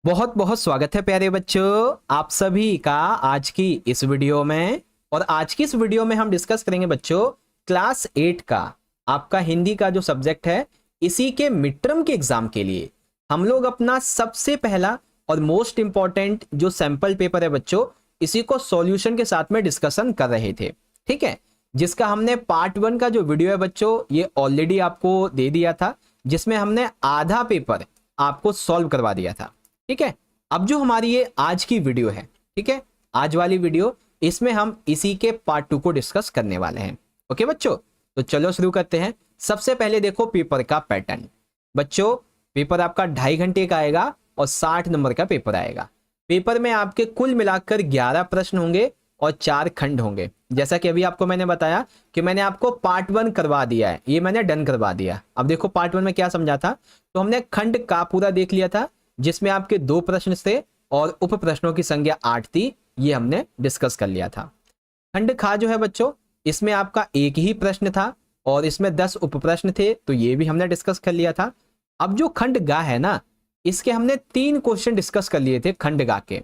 बहुत बहुत स्वागत है प्यारे बच्चों आप सभी का आज की इस वीडियो में। और आज की इस वीडियो में हम डिस्कस करेंगे बच्चों क्लास 8 का आपका हिंदी का जो सब्जेक्ट है, इसी के मिड टर्म के एग्जाम के लिए हम लोग अपना सबसे पहला और मोस्ट इंपॉर्टेंट जो सैंपल पेपर है बच्चों, इसी को सॉल्यूशन के साथ में डिस्कशन कर रहे थे। ठीक है, जिसका हमने पार्ट 1 का जो वीडियो है बच्चों, ये ऑलरेडी आपको दे दिया था, जिसमें हमने आधा पेपर आपको सॉल्व करवा दिया था। ठीक है, अब जो हमारी ये आज की वीडियो है, ठीक है, आज वाली वीडियो, इसमें हम इसी के पार्ट 2 को डिस्कस करने वाले हैं। ओके बच्चों, तो चलो शुरू करते हैं। सबसे पहले देखो पेपर का पैटर्न। बच्चों पेपर आपका 2.5 घंटे का आएगा और 60 नंबर का पेपर आएगा। पेपर में आपके कुल मिलाकर 11 प्रश्न होंगे और 4 खंड होंगे। जैसा कि अभी आपको मैंने बताया कि मैंने आपको पार्ट 1 करवा दिया है, ये मैंने डन करवा दिया। अब देखो पार्ट 1 में क्या समझा था, तो हमने खंड का पूरा देख लिया था, जिसमें आपके 2 प्रश्न थे और उप प्रश्नों की संख्या 8 थी, ये हमने डिस्कस कर लिया था। खंड खा जो है बच्चों, इसमें आपका एक ही प्रश्न था और इसमें 10 उप प्रश्न थे, तो ये भी हमने डिस्कस कर लिया था। अब जो खंड गा है ना, इसके हमने 3 क्वेश्चन डिस्कस कर लिए थे खंड गा के।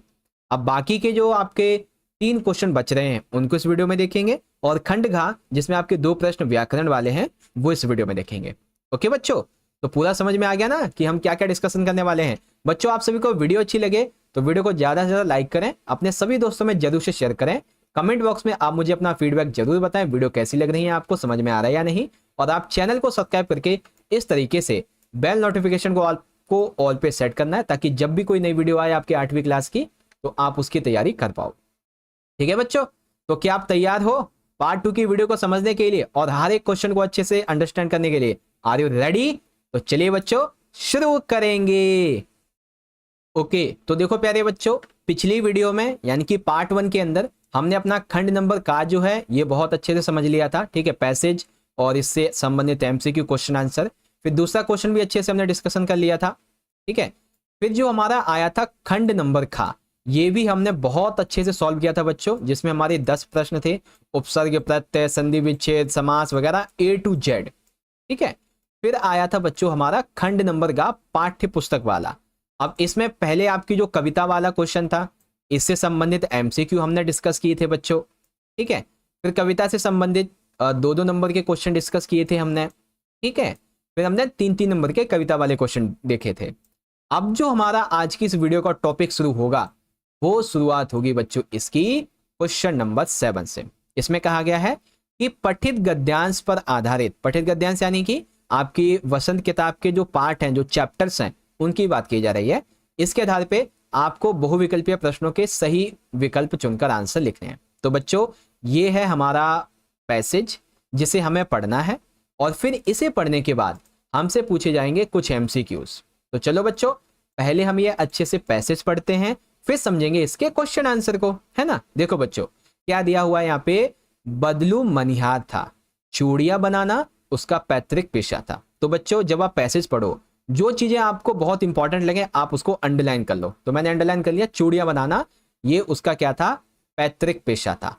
अब बाकी के जो आपके 3 क्वेश्चन बच रहे हैं उनको इस वीडियो में देखेंगे, और खंड घा जिसमें आपके 2 प्रश्न व्याकरण वाले हैं वो इस वीडियो में देखेंगे। ओके बच्चों, तो पूरा समझ में आ गया ना कि हम क्या क्या डिस्कशन करने वाले हैं। बच्चों आप सभी को वीडियो अच्छी लगे तो वीडियो को ज्यादा से ज्यादा लाइक करें, अपने सभी दोस्तों में जरूर से शेयर करें। कमेंट बॉक्स में आप मुझे अपना फीडबैक जरूर बताएं, वीडियो कैसी लग रही है, आपको समझ में आ रहा है या नहीं। और आप चैनल को सब्सक्राइब करके इस तरीके से बेल नोटिफिकेशन को ऑल पे सेट करना है, ताकि जब भी कोई नई वीडियो आए आपके 8वीं क्लास की, तो आप उसकी तैयारी कर पाओ। ठीक है बच्चों, तो क्या आप तैयार हो पार्ट 2 की वीडियो को समझने के लिए और हर एक क्वेश्चन को अच्छे से अंडरस्टैंड करने के लिए? Are you ready? तो चलिए बच्चों शुरू करेंगे। ओके, तो देखो प्यारे बच्चों, पिछली वीडियो में यानी कि पार्ट 1 के अंदर हमने अपना खंड नंबर का जो है ये बहुत अच्छे से समझ लिया था। ठीक है, पैसेज और इससे संबंधित एमसीक्यू क्वेश्चन आंसर, फिर दूसरा क्वेश्चन भी अच्छे से हमने डिस्कशन कर लिया था। ठीक है, फिर जो हमारा आया था खंड नंबर खा, ये भी हमने बहुत अच्छे से सॉल्व किया था बच्चों, जिसमें हमारे 10 प्रश्न थे, उपसर्ग प्रत्यय संधि विच्छेद समास वगैरह A to Z। ठीक है, फिर आया था बच्चों हमारा खंड नंबर का पाठ्य पुस्तक वाला। अब इसमें पहले आपकी जो कविता वाला क्वेश्चन था, इससे संबंधित एमसीक्यू हमने डिस्कस किए थे बच्चों। ठीक है, फिर कविता से संबंधित 2-2 नंबर के क्वेश्चन डिस्कस किए थे हमने। ठीक है, फिर हमने 3-3 नंबर के कविता वाले क्वेश्चन देखे थे। अब जो हमारा आज की इस वीडियो का टॉपिक शुरू होगा, वो शुरुआत होगी बच्चों इसकी क्वेश्चन नंबर 7 से। इसमें कहा गया है कि पठित गद्यांश पर आधारित, पठित गद्यांश यानी कि आपकी वसंत किताब के जो पार्ट हैं, जो चैप्टर्स हैं, उनकी बात की जा रही है। इसके आधार पे आपको बहुविकल्पीय प्रश्नों के सही विकल्प चुनकर आंसर लिखने हैं। तो बच्चों ये है हमारा पैसेज, जिसे हमें पढ़ना है, और फिर इसे पढ़ने के बाद हमसे पूछे जाएंगे कुछ एमसीक्यूज। तो चलो बच्चों, पहले हम ये अच्छे से पैसेज पढ़ते हैं, फिर समझेंगे इसके क्वेश्चन आंसर को, है ना। देखो बच्चों क्या दिया हुआ है यहाँ पे, बदलू मनिहार था, चूड़ियां बनाना उसका पैतृक पेशा था। तो बच्चों जब आप पैसेज पढ़ो, जो चीजें आपको बहुत इंपॉर्टेंट लगे आप उसको अंडरलाइन कर लो। तो मैंने अंडरलाइन कर लिया, चूड़ियां बनाना ये उसका क्या था, पैतृक पेशा था।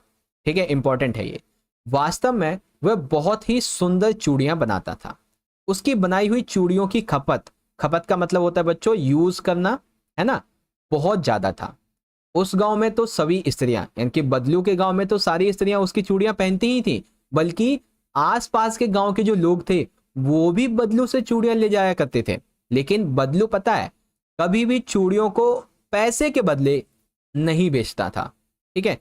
ठीक है, इंपॉर्टेंट है ये। वास्तव में वह बहुत ही सुंदर चूड़ियां बनाता था। उसकी बनाई हुई चूड़ियों की खपत, खपत का मतलब होता है बच्चों यूज करना, है ना, बहुत ज्यादा था। उस गांव में तो सभी स्त्रियां, यानी कि बदलू के गांव में तो सारी स्त्रियां उसकी चूड़ियां पहनती ही थी, बल्कि आसपास के गांव के जो लोग थे वो भी बदलू से चूड़ियां ले जाया करते थे। लेकिन बदलू पता है कभी भी चूड़ियों को पैसे के बदले नहीं बेचता था। ठीक है,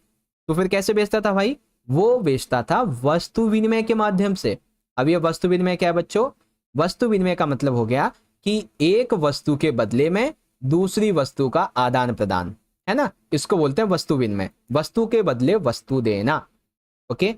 तो फिर कैसे बेचता था भाई, वो बेचता था वस्तु विनिमय के माध्यम से। अब ये वस्तु विनिमय क्या है बच्चों, वस्तु विनिमय का मतलब हो गया कि एक वस्तु के बदले में दूसरी वस्तु का आदान प्रदान, है ना, इसको बोलते हैं वस्तु विनिमय, वस्तु के बदले वस्तु देना। ओके,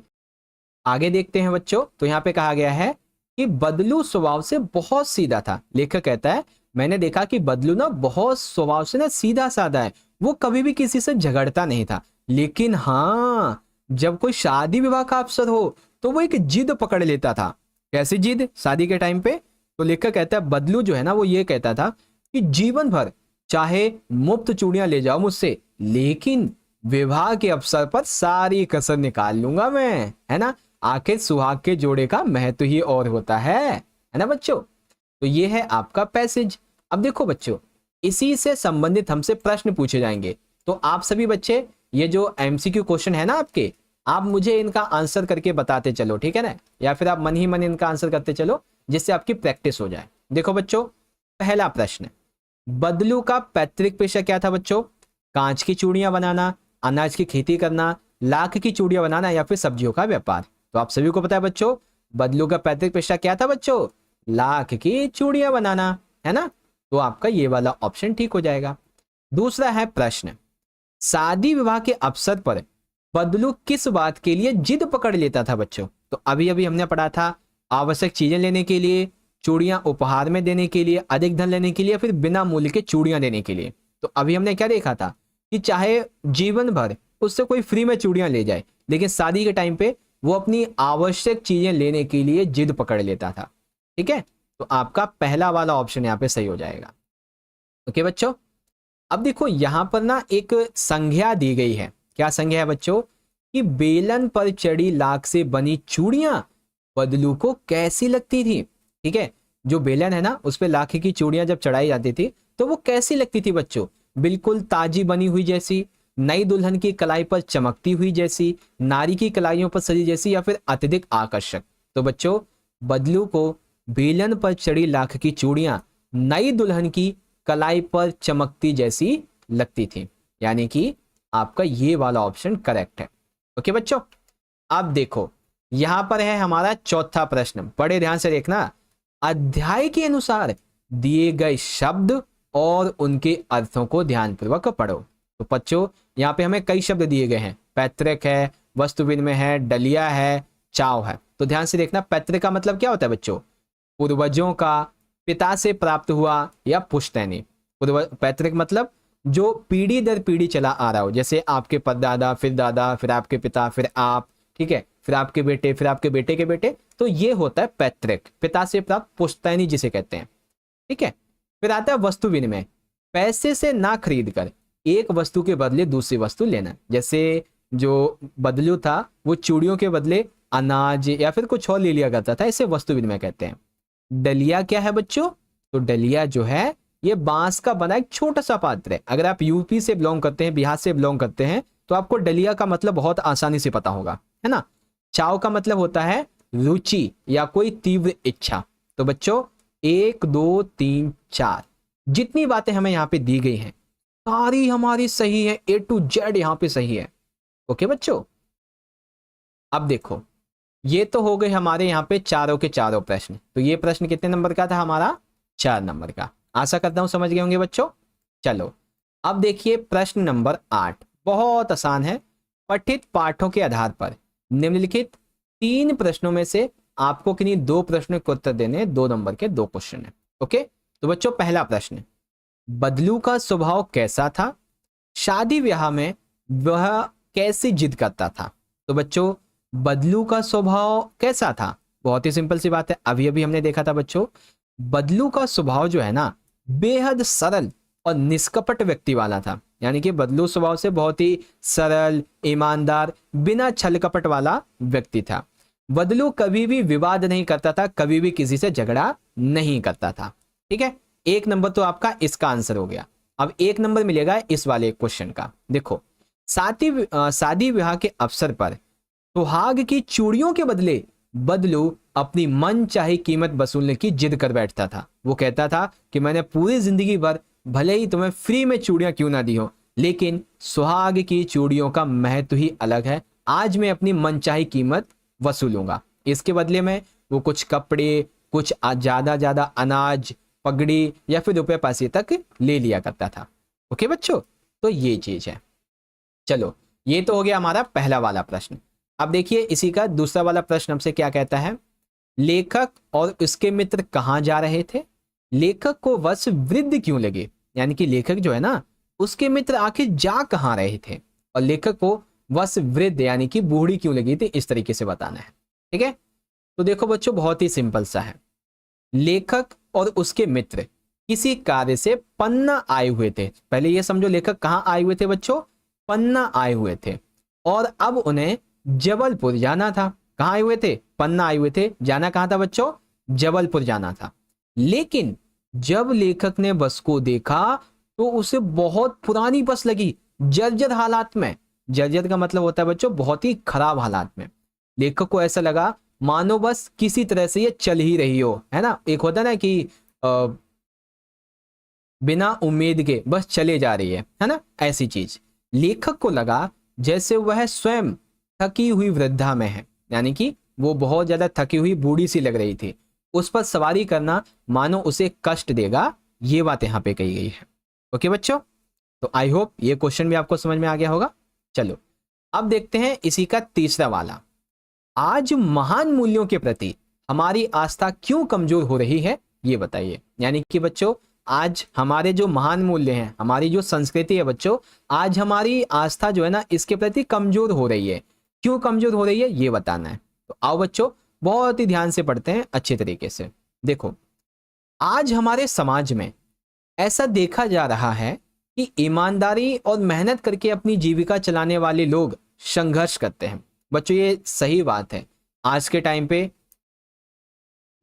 आगे देखते हैं बच्चों। तो यहाँ पे कहा गया है कि बदलू स्वभाव से बहुत सीधा था। लेखक कहता है मैंने देखा कि बदलू ना बहुत स्वभाव से ना सीधा साधा है, वो कभी भी किसी से झगड़ता नहीं था। लेकिन हाँ, जब कोई शादी विवाह का अवसर हो तो वो एक जिद पकड़ लेता था। कैसी जिद, शादी के टाइम पे? तो लेखक कहता है बदलू जो है ना, वो ये कहता था कि जीवन भर चाहे मुफ्त चूड़ियां ले जाओ मुझसे, लेकिन विवाह के अवसर पर सारी कसर निकाल लूंगा मैं, है ना। आखिर सुहाग के जोड़े का महत्व ही और होता है ना बच्चों। तो ये है आपका पैसेज। अब देखो बच्चों, इसी से संबंधित हमसे प्रश्न पूछे जाएंगे। तो आप सभी बच्चे ये जो एमसीक्यू क्वेश्चन है ना आपके, आप मुझे इनका आंसर करके बताते चलो, ठीक है ना, या फिर आप मन ही मन इनका आंसर करते चलो जिससे आपकी प्रैक्टिस हो जाए। देखो बच्चों, पहला प्रश्न, बदलू का पैतृक पेशा क्या था बच्चों? कांच की चूड़ियां बनाना, अनाज की खेती करना, लाख की चूड़ियां बनाना या फिर सब्जियों का व्यापार। तो आप सभी को पता है बच्चों, बदलू का पैतृक पेशा क्या था बच्चों? लाख की चूड़ियां बनाना, है ना। तो आपका ये वाला ऑप्शन ठीक हो जाएगा। दूसरा है प्रश्न, शादी विवाह के अवसर पर बदलू किस बात के लिए जिद पकड़ लेता था बच्चों? तो अभी अभी हमने पढ़ा था, आवश्यक चीजें लेने के लिए, चूड़ियां उपहार में देने के लिए, अधिक धन लेने के लिए, फिर बिना मूल्य के चूड़ियां देने के लिए। तो अभी हमने क्या देखा था कि चाहे जीवन भर उससे कोई फ्री में चूड़ियां ले जाए, लेकिन शादी के टाइम पे वो अपनी आवश्यक चीजें लेने के लिए जिद पकड़ लेता था। ठीक है, तो आपका पहला वाला ऑप्शन यहाँ पे सही हो जाएगा। ओके बच्चों, अब देखो यहां पर ना एक संज्ञा दी गई है। क्या संज्ञा है बच्चों? कि बेलन पर चढ़ी लाख से बनी चूड़ियां बदलू को कैसी लगती थी। ठीक है, जो बेलन है ना उस पे लाख की चूड़ियां जब चढ़ाई जाती थी तो वो कैसी लगती थी बच्चों? बिल्कुल ताजी बनी हुई जैसी, नई दुल्हन की कलाई पर चमकती हुई जैसी, नारी की कलाइयों पर सजी जैसी, या फिर अत्यधिक आकर्षक। तो बच्चों, बदलू को बेलन पर चढ़ी लाख की चूड़ियां नई दुल्हन की कलाई पर चमकती जैसी लगती थी, यानी कि आपका ये वाला ऑप्शन करेक्ट है। ओके बच्चों, अब देखो यहां पर है हमारा चौथा प्रश्न, बड़े ध्यान से देखना। अध्याय के अनुसार दिए गए शब्द और उनके अर्थों को ध्यानपूर्वक पढ़ो। तो बच्चों यहाँ पे हमें कई शब्द दिए गए हैं, पैतृक है, वस्तु विनिमय है, डलिया है, चाव है। तो ध्यान से देखना, पैतृक का मतलब क्या होता है बच्चों? पूर्वजों का, पिता से प्राप्त हुआ या पुश्तैनी। पैतृक मतलब जो पीढ़ी दर पीढ़ी चला आ रहा हो, जैसे आपके परदादा, फिर दादा, फिर आपके पिता, फिर आप, ठीक है, फिर आपके बेटे, फिर आपके बेटे के बेटे। तो ये होता है पैतृक, पिता से प्राप्त, पुश्तैनी जिसे कहते हैं। ठीक है, फिर आता है वस्तु विनिमय, पैसे से ना खरीद कर एक वस्तु के बदले दूसरी वस्तु लेना। जैसे जो बदलू था वो चूड़ियों के बदले अनाज या फिर कुछ और ले लिया करता था, इसे वस्तु विनिमय कहते हैं। डलिया क्या है बच्चों? तो डलिया जो है ये बांस का बना एक छोटा सा पात्र है। अगर आप यूपी से बिलोंग करते हैं, बिहार से बिलोंग करते हैं, तो आपको डलिया का मतलब बहुत आसानी से पता होगा, है ना। चाव का मतलब होता है रुचि या कोई तीव्र इच्छा। तो बच्चों 1 2 3 4 जितनी बातें हमें यहाँ पे दी गई हैं सारी हमारी सही है, A to Z यहाँ पे सही है। ओके बच्चों, अब देखो ये तो हो गए हमारे यहाँ पे चारों के चारों प्रश्न। तो ये प्रश्न कितने नंबर का था हमारा? 4 नंबर का। आशा करता हूं समझ गए होंगे बच्चों। चलो अब देखिए प्रश्न नंबर 8, बहुत आसान है। पठित पाठों के आधार पर निम्नलिखित 3 प्रश्नों में से आपको किन्हीं 2 प्रश्नों के उत्तर देने, 2 नंबर के 2 क्वेश्चन है। ओके, तो बच्चों पहला प्रश्न, बदलू का स्वभाव कैसा था? शादी ब्याह में वह कैसी जिद करता था? तो बच्चों बदलू का स्वभाव कैसा था? बहुत ही सिंपल सी बात है, अभी अभी हमने देखा था बच्चों। बदलू का स्वभाव जो है ना बेहद सरल और निष्कपट व्यक्ति वाला था, यानी कि बदलू स्वभाव से बहुत ही सरल, ईमानदार, बिना छल कपट वाला व्यक्ति था। बदलू कभी भी विवाद नहीं करता था, कभी भी किसी से झगड़ा नहीं करता था। ठीक है, 1 नंबर तो आपका इसका आंसर हो गया। अब 1 नंबर मिलेगा इस वाले क्वेश्चन का। देखो, शादी विवाह के अवसर पर सुहाग की चूड़ियों के बदले बदलू अपनी मन चाही कीमत वसूलने की जिद कर बैठता था। वो कहता था कि मैंने पूरी जिंदगी भर भले ही तुम्हें फ्री में चूड़ियां क्यों ना दी हो, लेकिन सुहाग की चूड़ियों का महत्व ही अलग है। आज मैं अपनी मनचाही कीमत वसूलूंगा। इसके बदले में वो कुछ कपड़े, कुछ ज्यादा अनाज, पगड़ी या फिर रुपए पैसे तक ले लिया करता था। ओके बच्चों, तो ये चीज है। चलो ये तो हो गया हमारा पहला वाला प्रश्न। अब देखिए इसी का दूसरा वाला प्रश्न हमसे क्या कहता है, लेखक और उसके मित्र कहां जा रहे थे? लेखक को वश वृद्ध क्यों लगे? यानी कि लेखक जो है ना उसके मित्र आखिर जा कहां रहे थे, और लेखक को वश वृद्ध यानी कि बूढ़ी क्यों लगी थी, इस तरीके से बताना है। ठीक है, तो देखो बच्चों बहुत ही सिंपल सा है। लेखक और उसके मित्र किसी कार्य से पन्ना आए हुए थे। पहले ये समझो लेखक कहां आए हुए थे बच्चों? पन्ना आए हुए थे, और अब उन्हें जबलपुर जाना था। कहां आए हुए थे? पन्ना आए हुए थे। जाना कहां था बच्चों? जबलपुर जाना था। लेकिन जब लेखक ने बस को देखा तो उसे बहुत पुरानी बस लगी, जर्जर हालात में। जर्जर का मतलब होता है बच्चों बहुत ही खराब हालात में। लेखक को ऐसा लगा मानो बस किसी तरह से ये चल ही रही हो, है ना। एक होता है ना कि बिना उम्मीद के बस चले जा रही है ना, ऐसी चीज। लेखक को लगा जैसे वह स्वयं थकी हुई वृद्धा में है, यानी कि वो बहुत ज्यादा थकी हुई बूढ़ी सी लग रही थी। उस पर सवारी करना मानो उसे कष्ट देगा, ये बात यहाँ पे कही गई है। ओके बच्चों, तो आई होप ये क्वेश्चन भी आपको समझ में आ गया होगा। चलो अब देखते हैं इसी का तीसरा वाला। आज महान मूल्यों के प्रति हमारी आस्था क्यों कमजोर हो रही है, ये बताइए। यानी कि बच्चों आज हमारे जो महान मूल्य हैं, हमारी जो संस्कृति है बच्चों, आज हमारी आस्था जो है ना इसके प्रति कमजोर हो रही है। क्यों कमजोर हो रही है ये बताना है। तो आओ बच्चों बहुत ही ध्यान से पढ़ते हैं अच्छे तरीके से। देखो आज हमारे समाज में ऐसा देखा जा रहा है कि ईमानदारी और मेहनत करके अपनी जीविका चलाने वाले लोग संघर्ष करते हैं। बच्चों ये सही बात है, आज के टाइम पे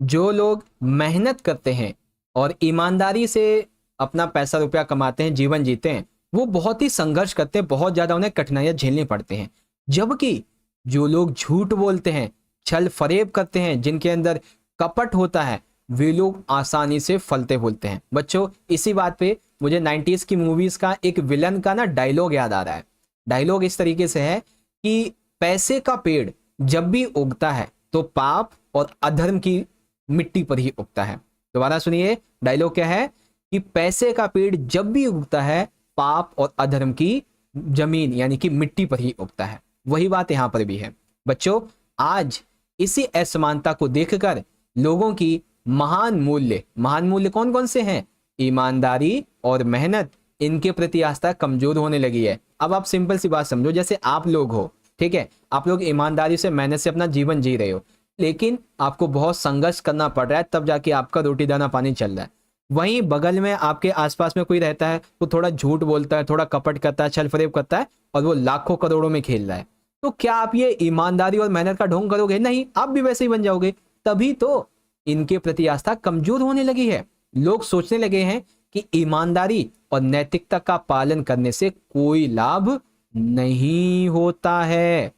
जो लोग मेहनत करते हैं और ईमानदारी से अपना पैसा रुपया कमाते हैं, जीवन जीते हैं, वो बहुत ही संघर्ष करते हैं, बहुत ज्यादा उन्हें कठिनाइयां झेलनी पड़ती हैं। जबकि जो लोग झूठ बोलते हैं, छल फरेब करते हैं, जिनके अंदर कपट होता है, वे लोग आसानी से फलते फूलते हैं। बच्चों इसी बात पे मुझे 90s की मूवीज का एक विलन का ना डायलॉग याद आ रहा है। डायलॉग इस तरीके से है कि पैसे का पेड़ जब भी उगता है तो पाप और अधर्म की मिट्टी पर ही उगता है। दोबारा सुनिए डायलॉग क्या है कि पैसे का पेड़ जब भी उगता है पाप और अधर्म की जमीन यानी कि मिट्टी पर ही उगता है। वही बात यहां पर भी है। बच्चों आज इसी असमानता को देखकर लोगों की महान मूल्य कौन कौन से हैं? ईमानदारी और मेहनत, इनके प्रति आस्था कमजोर होने लगी है। अब आप सिंपल सी बात समझो, जैसे आप लोग हो, ठीक है, आप लोग ईमानदारी से मेहनत से अपना जीवन जी रहे हो, लेकिन आपको बहुत संघर्ष करना पड़ रहा है, तब जाके आपका रोटी दाना पानी चल रहा है। वहीं बगल में आपके आसपास में कोई रहता है, वो थोड़ा झूठ बोलता है, थोड़ा कपट करता है, छल फरेब करता है, और वो लाखों करोड़ों में खेल रहा है। तो क्या आप ये ईमानदारी और मेहनत का ढोंग करोगे? नहीं, आप भी वैसे ही बन जाओगे। तभी तो इनके प्रति आस्था कमजोर होने लगी है। लोग सोचने लगे हैं कि ईमानदारी और नैतिकता का पालन करने से कोई लाभ नहीं होता है।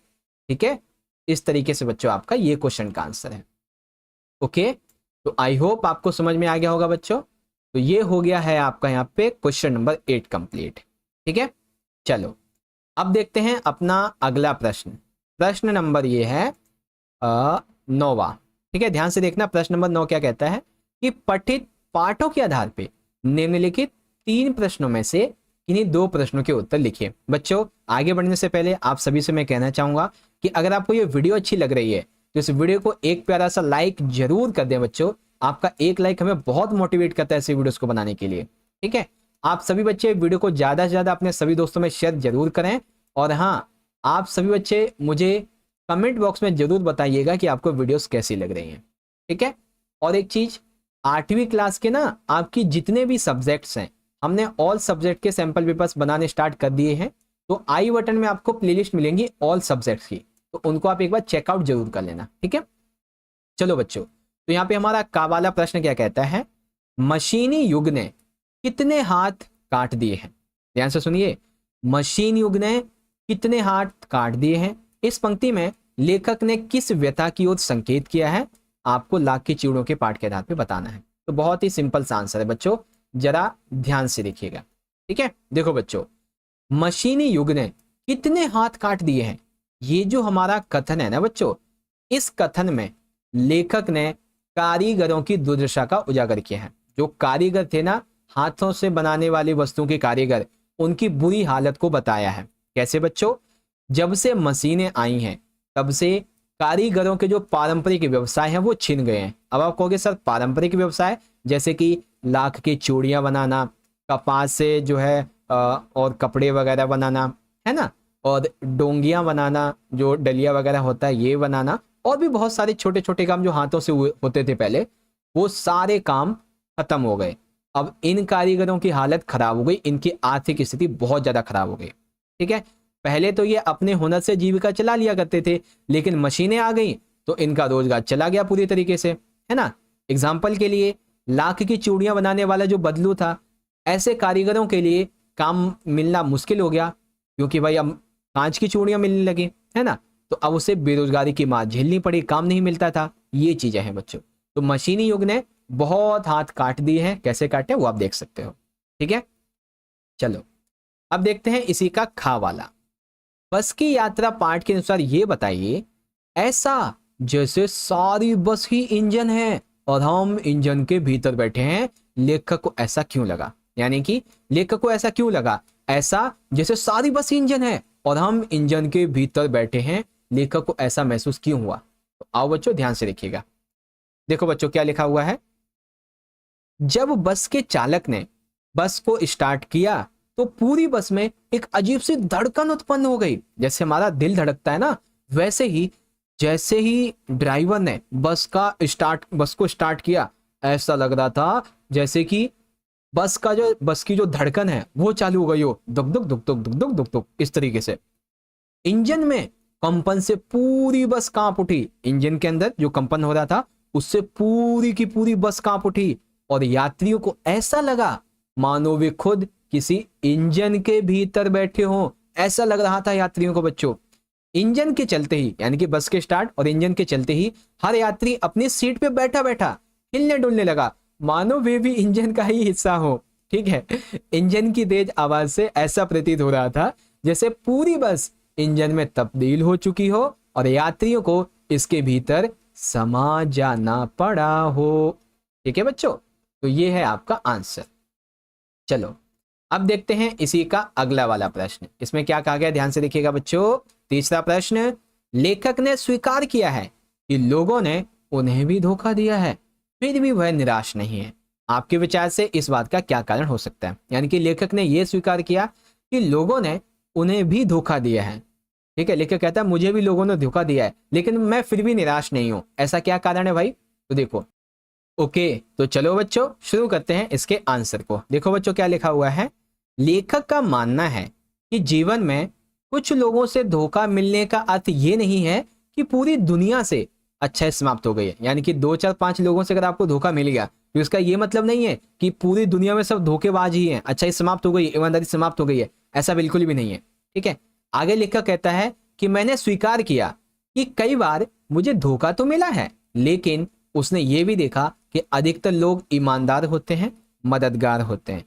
ठीक है, इस तरीके से बच्चों आपका ये क्वेश्चन का आंसर है। ओके, तो आई होप आपको समझ में आ गया होगा बच्चों। तो ये हो गया है आपका यहाँ पे क्वेश्चन नंबर 8 कंप्लीट। ठीक है, चलो अब देखते हैं अपना अगला प्रश्न। प्रश्न नंबर ये है 9वां। ठीक है, ध्यान से देखना, प्रश्न नंबर 9 क्या कहता है कि पठित पाठों के आधार पे निम्नलिखित 3 प्रश्नों में से इन्हीं 2 प्रश्नों के उत्तर लिखिए। बच्चों आगे बढ़ने से पहले आप सभी से मैं कहना चाहूंगा कि अगर आपको ये वीडियो अच्छी लग रही है तो इस वीडियो को एक प्यारा सा लाइक जरूर कर दें। बच्चों आपका एक लाइक हमें बहुत मोटिवेट करता है ऐसे वीडियोस को बनाने के लिए। ठीक है, आप सभी बच्चे वीडियो को ज्यादा से ज्यादा अपने सभी दोस्तों में शेयर जरूर करें। और हाँ, आप सभी बच्चे मुझे कमेंट बॉक्स में जरूर बताइएगा कि आपको वीडियोस कैसी लग रही हैं। ठीक है, और एक चीज, 8वीं क्लास के ना आपकी जितने भी सब्जेक्ट्स हैं, हमने ऑल सब्जेक्ट के सैंपल पेपर्स बनाने स्टार्ट कर दिए हैं। तो आई बटन में आपको प्लेलिस्ट मिलेंगी ऑल सब्जेक्ट्स की, तो उनको आप एक बार चेकआउट जरूर कर लेना। ठीक है, चलो बच्चों, तो यहाँ पे हमारा का वाला प्रश्न क्या कहता है, मशीनी युग ने कितने हाथ काट दिए हैं? ध्यान से सुनिए, मशीन युग ने कितने हाथ काट दिए हैं? इस पंक्ति में लेखक ने किस व्यथा की ओर संकेत किया है? आपको लाख की चिड़ों के पाठ के आधार पे बताना है। तो बहुत ही सिंपल सा आंसर है बच्चों, जरा ध्यान से देखिएगा। ठीक है, देखो बच्चों, मशीनी युग ने कितने हाथ काट दिए हैं, ये जो हमारा कथन है ना बच्चों, इस कथन में लेखक ने कारीगरों की दुर्दशा का उजागर किया है। जो कारीगर थे ना, हाथों से बनाने वाली वस्तुओं के कारीगर, उनकी बुरी हालत को बताया है। कैसे बच्चों? जब से मशीनें आई हैं तब से कारीगरों के जो पारंपरिक व्यवसाय हैं वो छिन गए हैं। अब आप कहोगे सर पारंपरिक व्यवसाय जैसे कि लाख की चूड़ियां बनाना, कपास से जो है और कपड़े वगैरह बनाना, है ना, और डोंगियां बनाना, जो डलिया वगैरह होता है ये बनाना, और भी बहुत सारे छोटे छोटे काम जो हाथों से होते थे पहले, वो सारे काम खत्म हो गए। अब इन कारीगरों की हालत खराब हो गई, इनकी आर्थिक स्थिति बहुत ज्यादा खराब हो गई। ठीक है, पहले तो ये अपने हुनर से जीविका चला लिया करते थे, लेकिन मशीनें आ गई तो इनका रोजगार चला गया पूरी तरीके से, है ना। एग्जाम्पल के लिए लाख की चूड़ियां बनाने वाला जो बदलू था, ऐसे कारीगरों के लिए काम मिलना मुश्किल हो गया, क्योंकि भाई अब कांच की चूड़ियां मिलने लगी, है ना। तो अब उसे बेरोजगारी की मार झेलनी पड़ी, काम नहीं मिलता था। ये चीजें हैं बच्चों। तो मशीनी युग ने बहुत हाथ काट दिए हैं, कैसे काटे वो आप देख सकते हो। ठीक है, चलो अब देखते हैं इसी का खा वाला। बस की यात्रा पाठ के अनुसार ये बताइए, ऐसा जैसे सारी बस ही इंजन है और हम इंजन के भीतर बैठे हैं, लेखक को ऐसा क्यों लगा? यानी कि लेखक को ऐसा क्यों लगा, ऐसा जैसे सारी बस इंजन है और हम इंजन के भीतर बैठे हैं, लेखक को ऐसा महसूस क्यों हुआ? तो आओ बच्चों ध्यान से देखिएगा। देखो बच्चों क्या लिखा हुआ है, जब बस के चालक ने बस को स्टार्ट किया तो पूरी बस में एक अजीब सी धड़कन उत्पन्न हो गई। जैसे हमारा दिल धड़कता है ना, वैसे ही जैसे ही ड्राइवर ने बस को स्टार्ट किया, ऐसा लग रहा था जैसे कि बस की जो धड़कन है वो चालू हो गई हो, दुक दुक दुक दुक दुक दुक दुक दुक, इस तरीके से। इंजन में कंपन से पूरी बस कांप उठी। इंजन के अंदर जो कंपन हो रहा था उससे पूरी की पूरी बस कांप उठी और यात्रियों को ऐसा लगा मानो वे खुद किसी इंजन के भीतर बैठे हों। ऐसा लग रहा था यात्रियों को बच्चों। इंजन के चलते ही, यानी कि बस के स्टार्ट और इंजन के चलते ही हर यात्री अपनी सीट पे बैठा बैठा हिलने डुलने लगा, मानो वे भी इंजन का ही हिस्सा हो। ठीक है, इंजन की तेज आवाज से ऐसा प्रतीत हो रहा था जैसे पूरी बस इंजन में तब्दील हो चुकी हो और यात्रियों को इसके भीतर समा जाना पड़ा हो। ठीक है बच्चों, तो ये है आपका आंसर। चलो अब देखते हैं इसी का अगला वाला प्रश्न। इसमें क्या कहा गया, ध्यान से देखिएगा बच्चों। तीसरा प्रश्न, लेखक ने स्वीकार किया है कि लोगों ने उन्हें भी धोखा दिया है, फिर भी वह निराश नहीं है। आपके विचार से इस बात का क्या कारण हो सकता है? यानी कि लेखक ने यह स्वीकार किया कि लोगों ने उन्हें भी धोखा दिया है। ठीक है, लेखक कहता है मुझे भी लोगों ने धोखा दिया है, लेकिन मैं फिर भी निराश नहीं हूं। ऐसा क्या कारण है भाई? तो देखो, ओके, तो चलो बच्चों शुरू करते हैं इसके आंसर को। देखो बच्चों क्या लिखा हुआ है, लेखक का मानना है कि जीवन में कुछ लोगों से धोखा मिलने का अर्थ ये नहीं है कि पूरी दुनिया से अच्छाई समाप्त हो गई है। यानी कि 2 4 5 लोगों से अगर आपको धोखा मिल गया तो इसका ये मतलब नहीं है कि पूरी दुनिया में सब धोखेबाज ही हैं, अच्छाई समाप्त हो गई, ईमानदारी समाप्त हो गई है, ऐसा बिल्कुल भी नहीं है। ठीक है, आगे लेखक कहता है कि मैंने स्वीकार किया कि कई बार मुझे धोखा तो मिला है, लेकिन उसने ये भी देखा कि अधिकतर लोग ईमानदार होते हैं, मददगार होते हैं।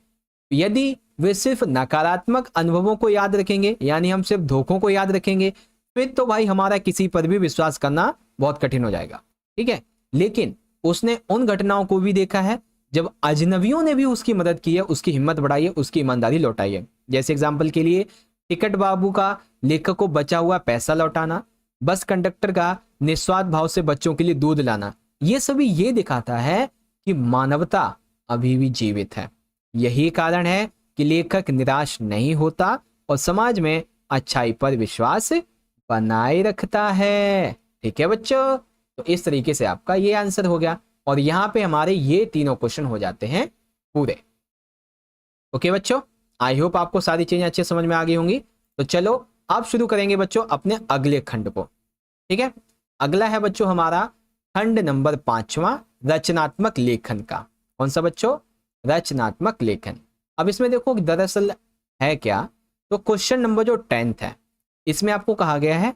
यदि वे सिर्फ नकारात्मक अनुभवों को याद रखेंगे, यानी हम सिर्फ धोखों को याद रखेंगे, फिर तो भाई हमारा किसी पर भी विश्वास करना बहुत कठिन हो जाएगा। ठीक है, लेकिन उसने उन घटनाओं को भी देखा है जब अजनबियों ने भी उसकी मदद की है, उसकी हिम्मत बढ़ाई है, उसकी ईमानदारी लौटाई है। जैसे एग्जाम्पल के लिए टिकट बाबू का लेखक को बचा हुआ पैसा लौटाना, बस कंडक्टर का निस्वार्थ भाव से बच्चों के लिए दूध लाना, ये सभी ये दिखाता है कि मानवता अभी भी जीवित है। यही कारण है कि लेखक निराश नहीं होता और समाज में अच्छाई पर विश्वास बनाए रखता है। ठीक है बच्चों, तो इस तरीके से आपका ये आंसर हो गया और यहां पे हमारे ये तीनों क्वेश्चन हो जाते हैं पूरे। ओके बच्चों, आई होप आपको सारी चीजें अच्छे समझ में आ गई होंगी। तो चलो अब शुरू करेंगे बच्चों अपने अगले खंड को। ठीक है, अगला है बच्चों हमारा खंड नंबर 5वां, रचनात्मक लेखन का। कौन सा बच्चों? रचनात्मक लेखन। अब इसमें देखो दरअसल है क्या, तो क्वेश्चन नंबर जो 10th है, इसमें आपको कहा गया है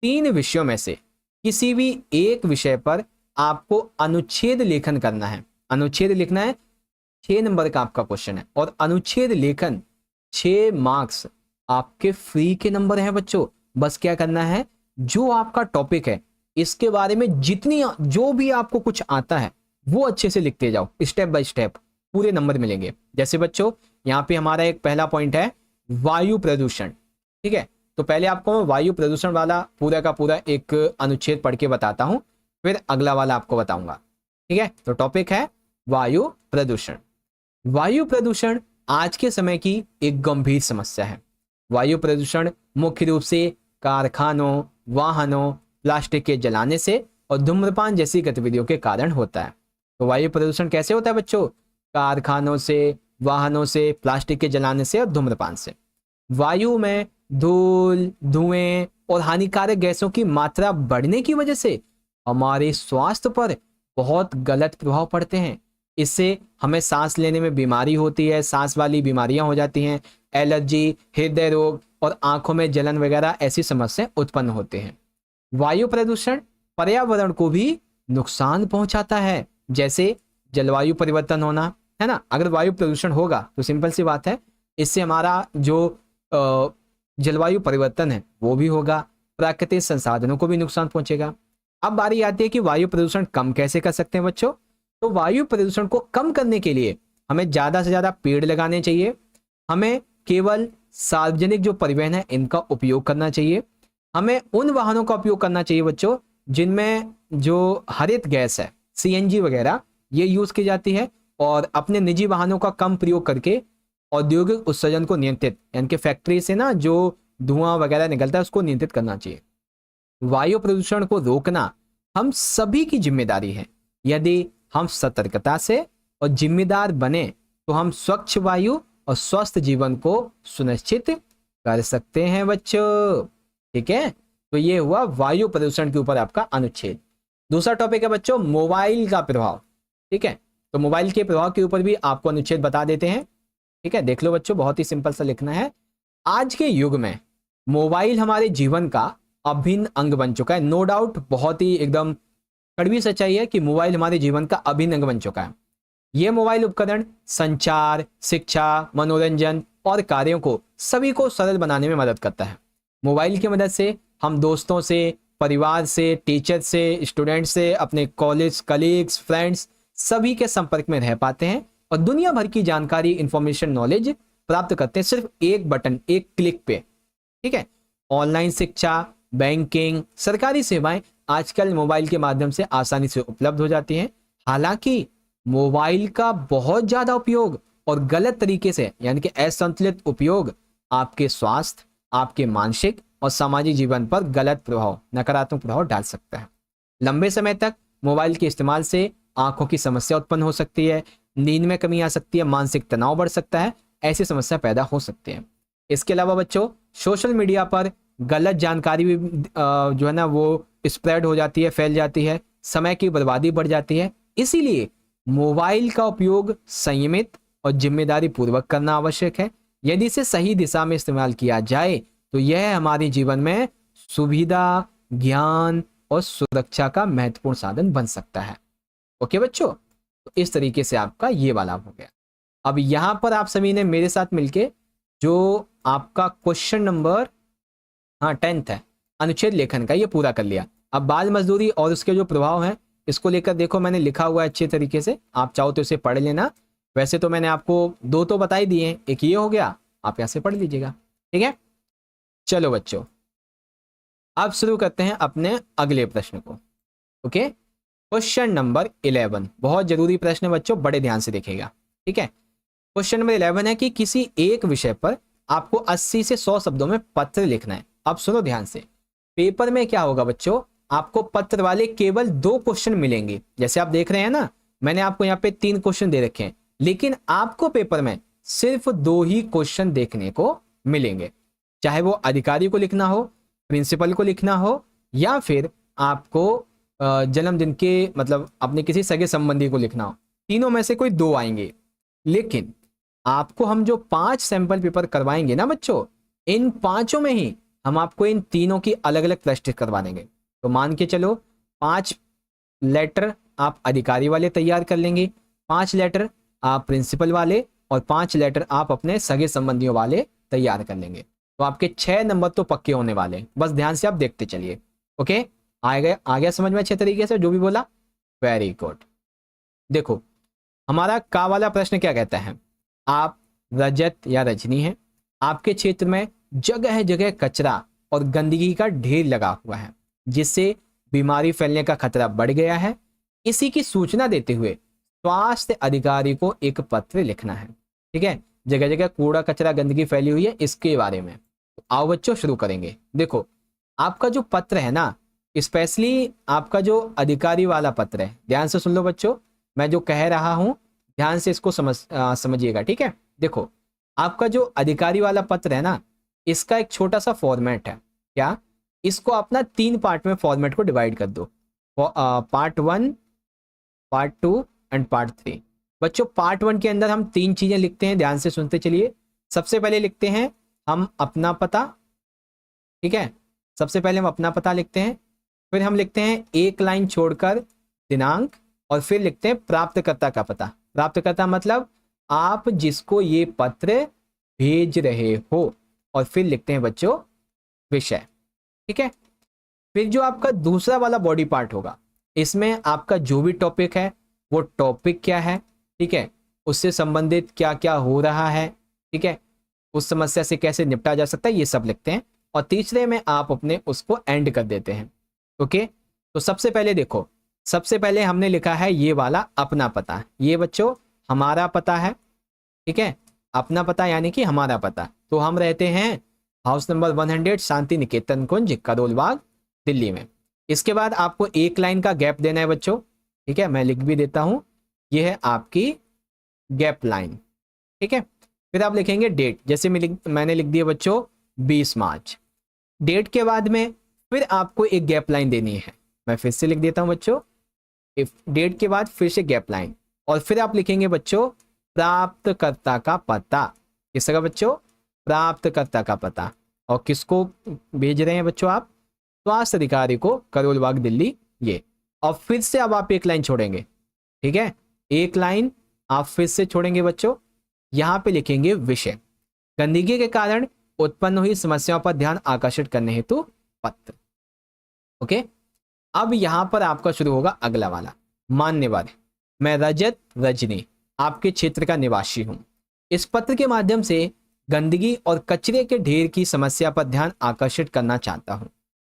3 विषयों में से किसी भी एक विषय पर आपको अनुच्छेद लेखन करना है। अनुच्छेद लिखना है, 6 नंबर का आपका क्वेश्चन है और अनुच्छेद लेखन 6 मार्क्स आपके फ्री के नंबर हैं बच्चों। बस क्या करना है, जो आपका टॉपिक है इसके बारे में जितनी जो भी आपको कुछ आता है वो अच्छे से लिखते जाओ, स्टेप बाय स्टेप पूरे नंबर मिलेंगे। जैसे बच्चों यहाँ पे हमारा एक पहला पॉइंट है वायु प्रदूषण। ठीक है, तो पहले आपको मैं वायु प्रदूषण वाला पूरा का पूरा एक अनुच्छेद पढ़ के बताता हूं, फिर अगला वाला आपको बताऊंगा। ठीक है, तो टॉपिक है वायु प्रदूषण। वायु प्रदूषण आज के समय की एक गंभीर समस्या है। वायु प्रदूषण मुख्य रूप से कारखानों, वाहनों, प्लास्टिक के जलाने से और धूम्रपान जैसी गतिविधियों के कारण होता है। तो वायु प्रदूषण कैसे होता है बच्चों? कारखानों से, वाहनों से, प्लास्टिक के जलाने से और धूम्रपान से। वायु में धूल, धुएं और हानिकारक गैसों की मात्रा बढ़ने की वजह से हमारे स्वास्थ्य पर बहुत गलत प्रभाव पड़ते हैं। इससे हमें सांस लेने में बीमारी होती है, सांस वाली बीमारियां हो जाती हैं, एलर्जी, हृदय रोग और आंखों में जलन वगैरह ऐसी समस्याएं उत्पन्न होते हैं। वायु प्रदूषण पर्यावरण को भी नुकसान पहुंचाता है, जैसे जलवायु परिवर्तन होना, है ना। अगर वायु प्रदूषण होगा तो सिंपल सी बात है, इससे हमारा जो जलवायु परिवर्तन है वो भी होगा, प्राकृतिक संसाधनों को भी नुकसान पहुंचेगा। अब बारी आती है कि वायु प्रदूषण कम कैसे कर सकते हैं बच्चों। तो वायु प्रदूषण को कम करने के लिए हमें ज्यादा से ज्यादा पेड़ लगाने चाहिए, हमें केवल सार्वजनिक जो परिवहन है इनका उपयोग करना चाहिए, हमें उन वाहनों का उपयोग करना चाहिए बच्चों जिनमें जो हरित गैस है, सीएनजी वगैरह ये यूज की जाती है, और अपने निजी वाहनों का कम प्रयोग करके औद्योगिक उत्सर्जन को नियंत्रित, यानी कि फैक्ट्री से ना जो धुआं वगैरह निकलता है उसको नियंत्रित करना चाहिए। वायु प्रदूषण को रोकना हम सभी की जिम्मेदारी है। यदि हम सतर्कता से और जिम्मेदार बने तो हम स्वच्छ वायु और स्वस्थ जीवन को सुनिश्चित कर सकते हैं बच्चों। ठीक है, तो ये हुआ वायु प्रदूषण के ऊपर आपका अनुच्छेद। दूसरा टॉपिक है बच्चों मोबाइल का प्रभाव। ठीक है, तो मोबाइल के प्रभाव के ऊपर भी आपको अनुच्छेद बता देते हैं। ठीक है, देख लो बच्चों, बहुत ही सिंपल सा लिखना है। आज के युग में मोबाइल हमारे जीवन का अभिन्न अंग बन चुका है। नो डाउट, बहुत ही एकदम कड़वी सच्चाई है कि मोबाइल हमारे जीवन का अभिन्न अंग बन चुका है। यह मोबाइल उपकरण संचार, शिक्षा, मनोरंजन और कार्यों को सभी को सरल बनाने में मदद करता है। मोबाइल की मदद से हम दोस्तों से, परिवार से, टीचर से, स्टूडेंट से, अपने कॉलेज कलीग्स, फ्रेंड्स सभी के संपर्क में रह पाते हैं और दुनिया भर की जानकारी, इंफॉर्मेशन, नॉलेज प्राप्त करते हैं सिर्फ एक बटन, एक क्लिक पे। ठीक है, ऑनलाइन शिक्षा, बैंकिंग, सरकारी सेवाएं आजकल मोबाइल के माध्यम से आसानी से उपलब्ध हो जाती हैं। हालांकि मोबाइल का बहुत ज्यादा उपयोग और गलत तरीके से यानी कि असंतुलित उपयोग आपके स्वास्थ्य, आपके मानसिक और सामाजिक जीवन पर गलत प्रभाव, नकारात्मक प्रभाव डाल सकता है। लंबे समय तक मोबाइल के इस्तेमाल से आंखों की समस्या उत्पन्न हो सकती है, नींद में कमी आ सकती है, मानसिक तनाव बढ़ सकता है, ऐसी समस्या पैदा हो सकती है। इसके अलावा बच्चों सोशल मीडिया पर गलत जानकारी भी जो है ना वो स्प्रेड हो जाती है, फैल जाती है, समय की बर्बादी बढ़ जाती है। इसीलिए मोबाइल का उपयोग संयमित और जिम्मेदारी पूर्वक करना आवश्यक है। यदि इसे सही दिशा में इस्तेमाल किया जाए तो यह हमारे जीवन में सुविधा, ज्ञान और सुरक्षा का महत्वपूर्ण साधन बन सकता है। ओके बच्चों, तो इस तरीके से आपका ये वाला हो गया। अब यहां पर आप सभी ने मेरे साथ मिलके जो आपका क्वेश्चन नंबर 10th है अनुच्छेद लेखन का, ये पूरा कर लिया। अब बाल मजदूरी और उसके जो प्रभाव हैं इसको लेकर देखो मैंने लिखा हुआ है अच्छे तरीके से, आप चाहो तो इसे पढ़ लेना। वैसे तो मैंने आपको दो तो बता ही दिए हैं, एक ये हो गया, आप यहाँ से पढ़ लीजिएगा। ठीक है, चलो बच्चों अब शुरू करते हैं अपने अगले प्रश्न को। ओके, क्वेश्चन नंबर 11 बहुत जरूरी प्रश्न है बच्चों, बड़े ध्यान से देखिएगा। ठीक है, क्वेश्चन नंबर 11 है कि किसी एक विषय पर आपको 80 से 100 शब्दों में पत्र लिखना है। अब सुनो ध्यान से, पेपर में क्या होगा बच्चों, आपको पत्र वाले केवल 2 क्वेश्चन मिलेंगे। जैसे आप देख रहे हैं ना, मैंने आपको यहाँ पे 3 क्वेश्चन दे रखे हैं, लेकिन आपको पेपर में सिर्फ 2 ही क्वेश्चन देखने को मिलेंगे। चाहे वो अधिकारी को लिखना हो, प्रिंसिपल को लिखना हो, या फिर आपको जन्मदिन के मतलब अपने किसी सगे संबंधी को लिखना हो, तीनों में से कोई 2 आएंगे। लेकिन आपको हम जो 5 सैंपल पेपर करवाएंगे ना बच्चों, इन 5 में ही हम आपको इन तीनों की अलग अलग प्रश्न करवा देंगे। तो मान के चलो 5 लेटर आप अधिकारी वाले तैयार कर लेंगे, 5 लेटर आप प्रिंसिपल वाले, और 5 लेटर आप अपने सगे संबंधियों वाले तैयार कर लेंगे। तो आपके 6 नंबर तो पक्के होने वाले हैं। बस ध्यान से आप देखते चलिए। ओके, आ गया समझ में अच्छे तरीके से जो भी बोला? Very good. देखो हमारा का वाला प्रश्न क्या कहता है, आप रजत या रजनी हैं, आपके क्षेत्र में जगह जगह कचरा और गंदगी का ढेर लगा हुआ है जिससे बीमारी फैलने का खतरा बढ़ गया है। इसी की सूचना देते हुए स्वास्थ्य अधिकारी को एक पत्र लिखना है। ठीक है, जगह जगह कूड़ा कचरा गंदगी फैली हुई है इसके बारे में। तो आओ बच्चों शुरू करेंगे। देखो आपका जो पत्र है ना, स्पेशली आपका जो अधिकारी वाला पत्र है, ध्यान से सुन लो बच्चों, मैं जो कह रहा हूं ध्यान से इसको समझिएगा। ठीक है, देखो आपका जो अधिकारी वाला पत्र है ना, इसका एक छोटा सा फॉर्मेट है। क्या, इसको अपना 3 पार्ट में फॉर्मेट को डिवाइड कर दो, पार्ट 1, पार्ट 2 एंड पार्ट 3। बच्चों पार्ट 1 के अंदर हम 3 चीजें लिखते हैं, ध्यान से सुनते चलिए। सबसे पहले लिखते हैं हम अपना पता, ठीक है, सबसे पहले हम अपना पता लिखते हैं, फिर हम लिखते हैं एक लाइन छोड़कर दिनांक, और फिर लिखते हैं प्राप्तकर्ता का पता। प्राप्तकर्ता मतलब आप जिसको ये पत्र भेज रहे हो, और फिर लिखते हैं बच्चों विषय, ठीक है। फिर जो आपका दूसरा वाला बॉडी पार्ट होगा, इसमें आपका जो भी टॉपिक है वो टॉपिक क्या है, ठीक है, उससे संबंधित क्या क्या हो रहा है, ठीक है, उस समस्या से कैसे निपटा जा सकता है, ये सब लिखते हैं। और तीसरे में आप अपने उसको एंड कर देते हैं। ओके, तो सबसे पहले देखो, सबसे पहले हमने लिखा है ये वाला अपना पता, ये बच्चों हमारा पता है, ठीक है, अपना पता यानी कि हमारा पता। तो हम रहते हैं हाउस नंबर 100 शांति निकेतन कुंज, करोल बाग, दिल्ली में। इसके बाद आपको एक लाइन का गैप देना है बच्चों, ठीक है, मैं लिख भी देता हूं, ये है आपकी गैप लाइन, ठीक है। फिर आप लिखेंगे डेट, जैसे मैंने लिख दिया बच्चों 20 मार्च। डेट के बाद में फिर आपको एक गैप लाइन देनी है, मैं फिर से लिख देता हूं बच्चों, डेट के बाद फिर से गैप लाइन, और फिर आप लिखेंगे बच्चों प्राप्तकर्ता का पता। किसका बच्चों? प्राप्तकर्ता का पता। और किसको भेज रहे हैं बच्चों आप? स्वास्थ्य अधिकारी को, करोल बाग दिल्ली, ये। और फिर से अब आप एक लाइन छोड़ेंगे, ठीक है, एक लाइन आप फिर से छोड़ेंगे बच्चों, यहां पे लिखेंगे विषय, गंदगी के कारण उत्पन्न हुई समस्याओं पर ध्यान आकर्षित करने हेतु पत्र। ओके, अब यहां पर आपका शुरू होगा अगला वाला, मान्यवर। मैं रजत रजनी आपके क्षेत्र का निवासी हूं। इस पत्र के माध्यम से गंदगी और कचरे के ढेर की समस्या पर ध्यान आकर्षित करना चाहता हूं।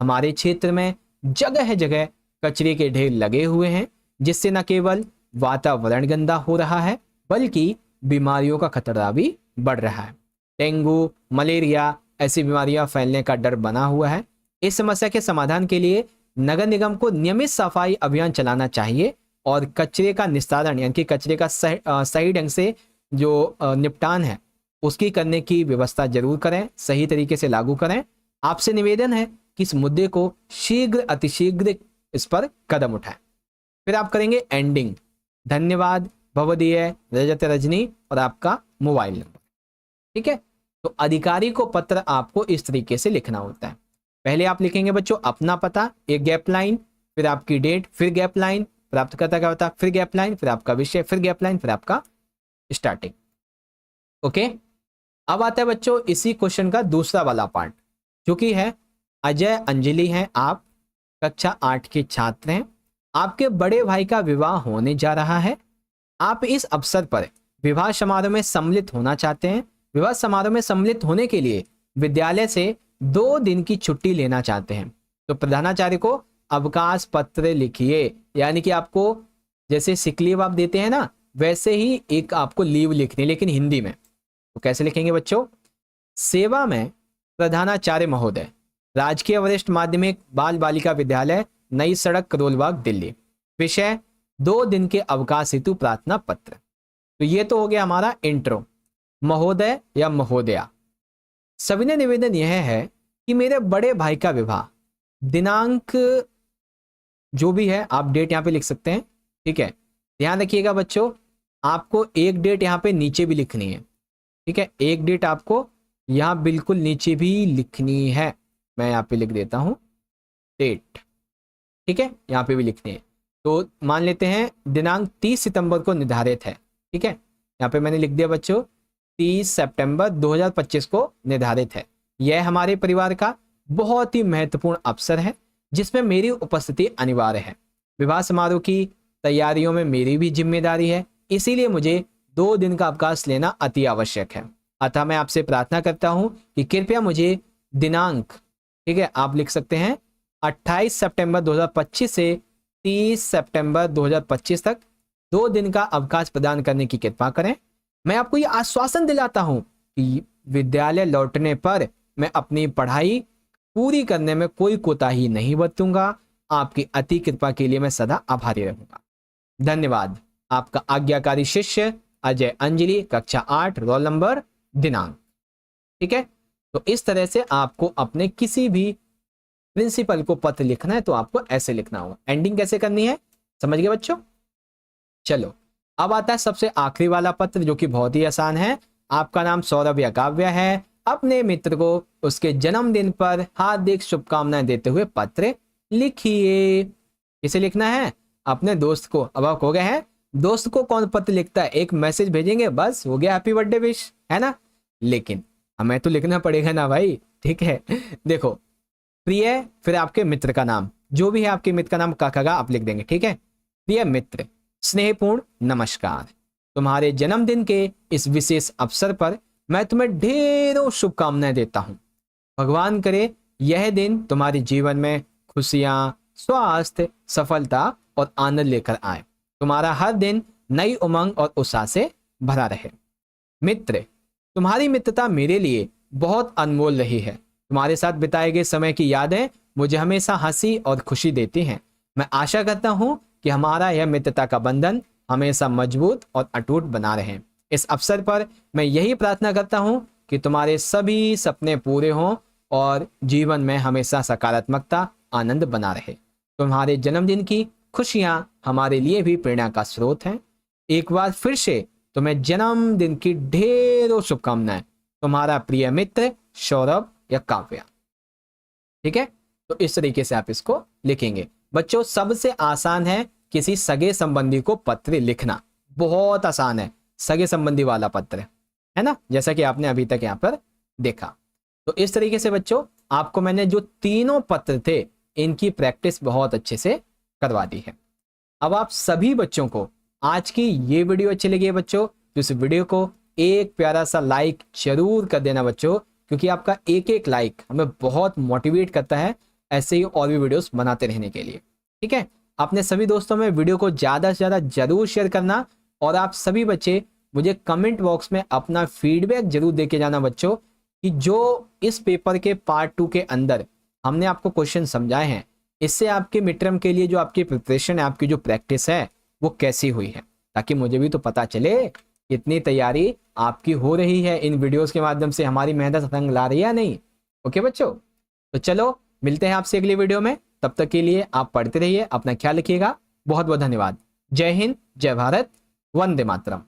हमारे क्षेत्र में जगह जगह कचरे के ढेर लगे हुए हैं, जिससे न केवल वातावरण गंदा हो रहा है बल्कि बीमारियों का खतरा भी बढ़ रहा है। डेंगू, मलेरिया ऐसी बीमारियां फैलने का डर बना हुआ है। इस समस्या के समाधान के लिए नगर निगम को नियमित सफाई अभियान चलाना चाहिए और कचरे का निस्तारण यानी कि कचरे का सही ढंग से जो निपटान है उसकी करने की व्यवस्था जरूर करें, सही तरीके से लागू करें। आपसे निवेदन है कि इस मुद्दे को शीघ्र अतिशीघ्र इस पर कदम उठाएं। फिर आप करेंगे एंडिंग, धन्यवाद भवदीय रजत रजनी और आपका मोबाइल नंबर, ठीक है। तो अधिकारी को पत्र आपको इस तरीके से लिखना होता है। पहले आप लिखेंगे बच्चों अपना पता, एक गैप लाइन, फिर आपकी डेट, फिर गैप लाइन, प्राप्तकर्ता का पता, फिर गैप लाइन, फिर आपका विषय, फिर गैप लाइन, फिर आपका स्टार्टिंग। ओके, अब आता है बच्चों इसी क्वेश्चन का दूसरा वाला पार्ट, जो कि है अजय अंजलि हैं, आप कक्षा 8 के छात्र हैं। आपके बड़े भाई का विवाह होने जा रहा है। आप इस अवसर पर विवाह समारोह में सम्मिलित होना चाहते हैं। विवाह समारोह में सम्मिलित होने के लिए विद्यालय से 2 दिन की छुट्टी लेना चाहते हैं। तो प्रधानाचार्य को अवकाश पत्र लिखिए, यानी कि आपको जैसे सिक लीव आप देते हैं ना, वैसे ही एक आपको लीव लिखनी, लेकिन हिंदी में। तो कैसे लिखेंगे बच्चों? सेवा में प्रधानाचार्य महोदय, राजकीय वरिष्ठ माध्यमिक बाल बालिका विद्यालय, नई सड़क, करोल बाग, दिल्ली। विषय 2 दिन के अवकाश हेतु प्रार्थना पत्र। तो ये तो हो गया हमारा इंट्रो। महोदय या महोदया, सविनय निवेदन यह है कि मेरे बड़े भाई का विवाह, दिनांक जो भी है आप डेट यहां पे लिख सकते हैं, ठीक है। ध्यान रखिएगा बच्चों, आपको एक डेट यहां पे नीचे भी लिखनी है, ठीक है, एक डेट आपको यहां बिल्कुल नीचे भी लिखनी है। मैं यहां पे लिख देता हूं डेट, ठीक है, यहां पे भी लिखनी है। तो मान लेते हैं दिनांक 30 सितंबर को निर्धारित है, ठीक है, यहां पे मैंने लिख दिया बच्चों 30 सितंबर 2025 को निर्धारित है। यह हमारे परिवार का बहुत ही महत्वपूर्ण अवसर है जिसमें मेरी उपस्थिति अनिवार्य है। विवाह समारोह की तैयारियों में मेरी भी जिम्मेदारी है, इसीलिए मुझे 2 दिन का अवकाश लेना अति आवश्यक है। अतः मैं आपसे प्रार्थना करता हूं कि कृपया मुझे दिनांक, ठीक है, आप लिख सकते हैं 28 सितंबर 2025 से 30 सितंबर 2025 तक 2 दिन का अवकाश प्रदान करने की कृपा करें। मैं आपको ये आश्वासन दिलाता हूं कि विद्यालय लौटने पर मैं अपनी पढ़ाई पूरी करने में कोई कोताही नहीं बरतूंगा। आपकी अति कृपा के लिए मैं सदा आभारी रहूंगा। धन्यवाद। आपका आज्ञाकारी शिष्य अजय अंजलि, कक्षा 8, रोल नंबर, दिनांक, ठीक है। तो इस तरह से आपको अपने किसी भी प्रिंसिपल को पत्र लिखना है तो आपको ऐसे लिखना होगा। एंडिंग कैसे करनी है समझ गए बच्चों? चलो अब आता है सबसे आखिरी वाला पत्र जो कि बहुत ही आसान है। आपका नाम सौरभ या काव्य है, अपने मित्र को उसके जन्मदिन पर हार्दिक शुभकामनाएं देते हुए पत्र लिखिए। किसे लिखना है? अपने दोस्त को। अब आप हो गए हैं, दोस्त को कौन पत्र लिखता है? एक मैसेज भेजेंगे, बस हो गया हैप्पी बर्थडे विश, है ना। लेकिन हमें तो लिखना पड़ेगा ना भाई, ठीक है। देखो, प्रिय, फिर आपके मित्र का नाम, जो भी है आपके मित्र का नाम काका आप लिख देंगे, ठीक है। प्रिय मित्र, स्नेहपूर्ण नमस्कार। तुम्हारे जन्मदिन के इस विशेष अवसर पर मैं तुम्हें ढेरों शुभकामनाएं देता हूं। भगवान करे यह दिन तुम्हारे जीवन में खुशियां, स्वास्थ्य, सफलता और आनंद लेकर आए। तुम्हारा हर दिन नई उमंग और उत्साह से भरा रहे। मित्र, तुम्हारी मित्रता मेरे लिए बहुत अनमोल रही है। तुम्हारे साथ बिताए गए समय की यादें मुझे हमेशा हंसी और खुशी देती हैं। मैं आशा करता हूं कि हमारा यह मित्रता का बंधन हमेशा मजबूत और अटूट बना रहे। इस अवसर पर मैं यही प्रार्थना करता हूं कि तुम्हारे सभी सपने पूरे हों और जीवन में हमेशा सकारात्मकता, आनंद बना रहे। तुम्हारे जन्मदिन की खुशियां हमारे लिए भी प्रेरणा का स्रोत हैं। एक बार फिर से तुम्हें जन्मदिन की ढेरों शुभकामनाएं। तुम्हारा प्रिय मित्र सौरभ या काव्या। ठीक है, तो इस तरीके से आप इसको लिखेंगे। बच्चों, सबसे आसान है किसी सगे संबंधी को पत्र लिखना, बहुत आसान है सगे संबंधी वाला पत्र, है ना, जैसा कि आपने अभी तक यहां पर देखा। तो इस तरीके से बच्चों आपको मैंने जो तीनों पत्र थे इनकी प्रैक्टिस बहुत अच्छे से करवा दी है। अब आप सभी बच्चों को आज की ये वीडियो अच्छी लगी है बच्चों, तो इस वीडियो को एक प्यारा सा लाइक जरूर कर देना बच्चों, क्योंकि आपका एक एक लाइक हमें बहुत मोटिवेट करता है ऐसे ही और भी वीडियोस बनाते रहने के लिए। ठीक है, अपने सभी दोस्तों में वीडियो को ज़्यादा से ज़्यादा जरूर शेयर करना, और आप सभी बच्चे मुझे कमेंट बॉक्स में अपना फीडबैक जरूर दे के जाना बच्चों, कि जो इस पेपर के पार्ट 2 के अंदर हमने आपको क्वेश्चन समझाए हैं, इससे आपके मिड टर्म के लिए जो आपकी प्रिपरेशन है, आपकी जो प्रैक्टिस है वो कैसी हुई है, ताकि मुझे भी तो पता चले कितनी तैयारी आपकी हो रही है। इन वीडियोस के माध्यम से हमारी मेहनत रंग ला रही है या नहीं। ओके बच्चों, तो चलो मिलते हैं आपसे अगली वीडियो में। तब तक के लिए आप पढ़ते रहिए, अपना ख्याल रखिएगा। बहुत बहुत धन्यवाद। जय हिंद, जय भारत, वंदे मातरम।